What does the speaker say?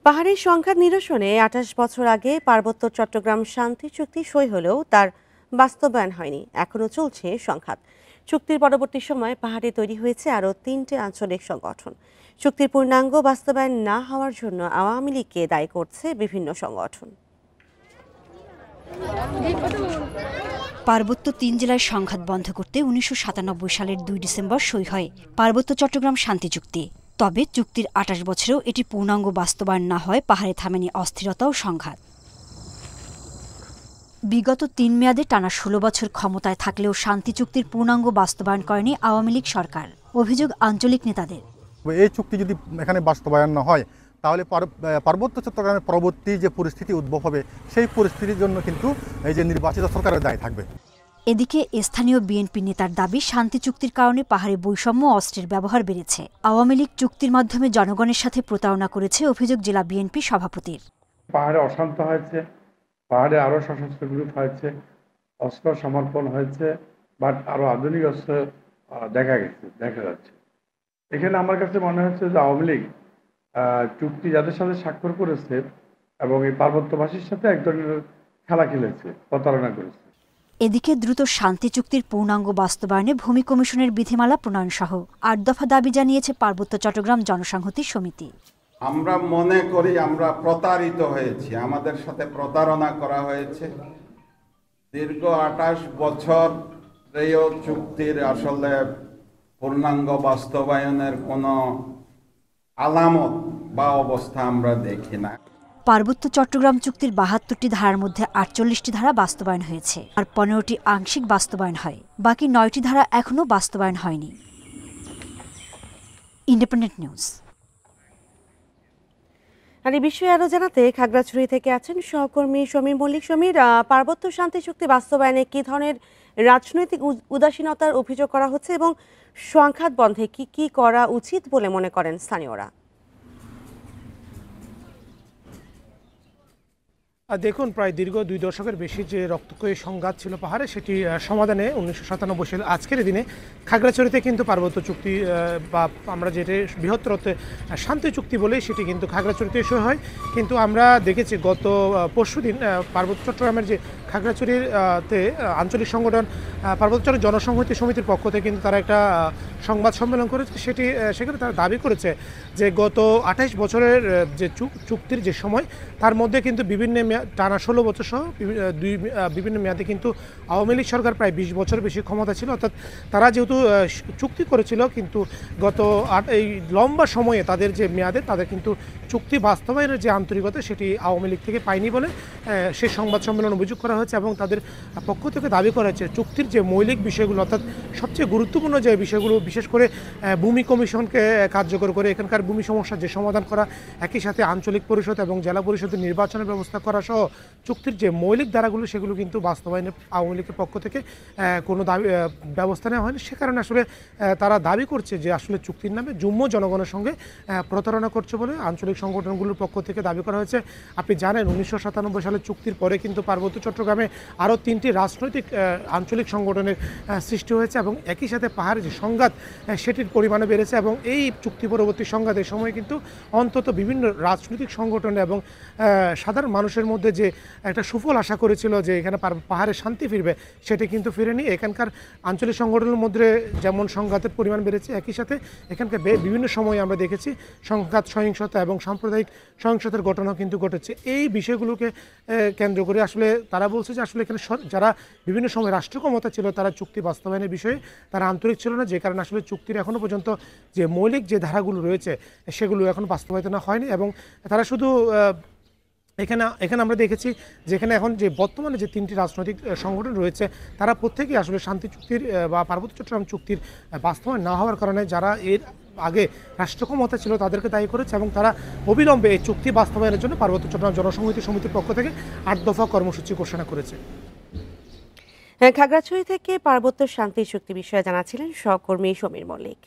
পাহাড়ি সংঘাত নিরসনে ২৮ বছর আগে পার্বত্য চট্টগ্রাম শান্তি চুক্তি সই হলেও তার বাস্তবায়ন হয়নি। এখনও চলছে সংঘাত। চুক্তির পরবর্তী সময়ে পাহাড়ে তৈরি হয়েছে আরও ৩টে আঞ্চলিক সংগঠন। চুক্তির পূর্ণাঙ্গ বাস্তবায়ন না হওয়ার জন্য আওয়ামী লীগকে দায়ী করছে বিভিন্ন সংগঠন। পার্বত্য ৩ জেলার সংঘাত বন্ধ করতে ১৯৯৭ সালের ২ ডিসেম্বর সই হয় পার্বত্য চট্টগ্রাম শান্তি চুক্তি। তবে চুক্তির ২৮ বছরেও এটি পূর্ণাঙ্গ বাস্তবায়ন না হয় পাহাড়ে থামেনি অস্থিরতা ও সংঘাত। বিগত ৩ মেয়াদে টানা ১৬ বছর ক্ষমতায় থাকলেও শান্তি চুক্তির পূর্ণাঙ্গ বাস্তবায়ন করেনি আওয়ামী লীগ সরকার। অভিযোগ আঞ্চলিক নেতাদের। এই চুক্তি যদি এখানে বাস্তবায়ন না হয় তাহলে পার্বত্য চট্টগ্রামের পরবর্তী যে পরিস্থিতি উদ্ভব হবে সেই পরিস্থিতির জন্য কিন্তু এই যে নির্বাচিত সরকারের দায় থাকবে। এদিকে স্থানীয় বিএনপি নেতার দাবি, শান্তি চুক্তির কারণে পাহাড়ে বৈষম্য অস্ত্রের ব্যবহার বেড়েছে। আওয়ামী লীগ চুক্তির মাধ্যমে জনগণের সাথে প্রতারণা করেছে অভিযোগ জেলা বিএনপি সভাপতির। পাহাড়ে অশান্ত হয়েছে, পাহাড়ে আরো সশস্ত্র গ্রুপ হয়েছে, অস্ত্র সমর্পণ হয়েছে, বাট আরো আধুনিক অস্ত্র দেখা যাচ্ছে। এখানে আমার কাছে মনে হচ্ছে যে আওয়ামী লীগ চুক্তি যাদের সাথে স্বাক্ষর করেছে এবং এই পার্বত্যবাসীর সাথে এক ধরনের খেলা খেলেছে, প্রতারণা করেছে। এদিকে দ্রুত শান্তি চুক্তির পূর্ণাঙ্গ বাস্তবায়নে ভূমি কমিশনের বিধিমালা প্রণয়ন সহ ৮ দফা দাবি জানিয়েছে পার্বত্য চট্টগ্রাম জনসংহতি সমিতি। আমরা মনে করি আমরা প্রতারিত হয়েছি, আমাদের সাথে প্রতারণা করা হয়েছে। দীর্ঘ ২৮ বছর এই চুক্তির আসলে পূর্ণাঙ্গ বাস্তবায়নের কোনো আলামত বা অবস্থা আমরা দেখি না। পার্বত্য চট্টগ্রাম চুক্তির ৭২টি ধারার মধ্যে ৪৮টি ধারা বাস্তবায়ন হয়েছে, আর ১৫টি আংশিক বাস্তবায়ন হয়। বাকি ৯টি ধারা এখনও বাস্তবায়ন হয়নি। Independent news. আর এই বিষয়ে আরো জানাতে খাগড়াছড়ি থেকে আছেন সহকর্মী সমীর মল্লিক। সমীর, পার্বত্য শান্তি চুক্তি বাস্তবায়নে কি ধরনের রাজনৈতিক উদাসীনতার অভিযোগ করা হচ্ছে এবং সংঘাত বন্ধে কি কি করা উচিত বলে মনে করেন স্থানীয়রা? দেখুন, প্রায় দীর্ঘ ২ দশকের বেশি যে রক্তক্ষয়ী সংঘাত ছিল পাহাড়ে, সেটি সমাধানে ১৯৯৭ সালে আজকের দিনে খাগড়াছড়িতে কিন্তু পার্বত্য চুক্তি বা আমরা যেটা বৃহত্তর শান্তি চুক্তি বলে সেটি কিন্তু খাগড়াছড়িতে সই হয়। কিন্তু আমরা দেখেছি গত পরশুদিন পার্বত্য চট্টগ্রামের যে খাগড়াছড়িতে আঞ্চলিক সংগঠন পার্বত্য চট্টগ্রাম জনসংহতি সমিতির পক্ষ থেকে কিন্তু তারা একটা সংবাদ সম্মেলন করেছে। সেখানে তারা দাবি করেছে যে গত ২৮ বছরের যে চুক্তির যে সময়, তার মধ্যে কিন্তু বিভিন্ন টানা ১৬ বছর সহ বিভিন্ন মেয়াদে কিন্তু আওয়ামী লীগ সরকার প্রায় ২০ বছর বেশি ক্ষমতা ছিল। অর্থাৎ তারা যেহেতু চুক্তি করেছিল, কিন্তু গত এই লম্বা সময়ে তাদের যে মেয়াদে তাদের কিন্তু চুক্তি বাস্তবায়নের যে আন্তরিকতা সেটি আওয়ামী লীগ থেকে পায়নি বলে সেই সংবাদ সম্মেলন অভিযোগ করা হয়েছে। এবং তাদের পক্ষ থেকে দাবি করা হয়েছে চুক্তির যে মৌলিক বিষয়গুলো, অর্থাৎ সবচেয়ে গুরুত্বপূর্ণ যে বিষয়গুলো, বিশেষ করে ভূমি কমিশনকে কার্যকর করে এখানকার ভূমি সমস্যার যে সমাধান করা, একই সাথে আঞ্চলিক পরিষদ এবং জেলা পরিষদের নির্বাচনের ব্যবস্থা করা সহ চুক্তির যে মৌলিক ধারাগুলো সেগুলো কিন্তু বাস্তবায়নের আওয়ামী লীগের পক্ষ থেকে কোনো ব্যবস্থা নেওয়া হয়নি। সে কারণে আসলে তারা দাবি করছে যে আসলে চুক্তির নামে জুম্ম জনগণের সঙ্গে প্রতারণা করছে বলে আঞ্চলিক সংগঠনগুলোর পক্ষ থেকে দাবি করা হয়েছে। আপনি জানেন ১৯৯৭ সালে চুক্তির পরে কিন্তু পার্বত্য চট্টগ্রামে আরও ৩টি রাজনৈতিক আঞ্চলিক সংগঠনের সৃষ্টি হয়েছে এবং একই সাথে পাহাড়ে যে সংঘাত সেটির পরিমাণে বেড়েছে। এবং এই চুক্তি পরবর্তী সংঘাতের সময় কিন্তু অন্তত বিভিন্ন রাজনৈতিক সংগঠন এবং সাধারণ মানুষের মধ্যে যে একটা সুফল আশা করেছিল যে এখানে পাহাড়ে শান্তি ফিরবে, সেটি কিন্তু ফিরেনি। এখানকার আঞ্চলিক সংগঠনের মধ্যে যেমন সংঘাতের পরিমাণ বেড়েছে, একই সাথে এখানকার বিভিন্ন সময়ে আমরা দেখেছি সংঘাত, সহিংসতা এবং সাম্প্রদায়িক সহিংসতার ঘটনাও কিন্তু ঘটেছে। এই বিষয়গুলোকে কেন্দ্র করে আসলে তারা বলছে যে আসলে এখানে যারা বিভিন্ন সময় রাষ্ট্র ক্ষমতা ছিল তারা চুক্তি বাস্তবায়নের বিষয়ে তারা আন্তরিক ছিল না, যে কারণে আসলে চুক্তির এখনও পর্যন্ত যে মৌলিক যে ধারাগুলো রয়েছে সেগুলো এখন বাস্তবায়িত না হয়নি। এবং তারা শুধু এখানে আমরা দেখেছি যেখানে এখন যে বর্তমানে যে 3টি রাজনৈতিক সংগঠন রয়েছে তারা প্রত্যেকেই আসলে শান্তি চুক্তির বা পার্বত্য চট্টগ্রাম চুক্তির বাস্তবায়ন না হওয়ার কারণে যারা এর আগে রাষ্ট্র ক্ষমতা ছিল তাদেরকে দায়ী করেছে এবং তারা অবিলম্বে এই চুক্তি বাস্তবায়নের জন্য পার্বত্য চট্টগ্রাম জনসংহতি সমিতির পক্ষ থেকে ৮ দফা কর্মসূচি ঘোষণা করেছে। খাগড়াছড়ি থেকে পার্বত্য শান্তি চুক্তি বিষয়ে জানাচ্ছিলেন সহকর্মী সমীর মল্লিক।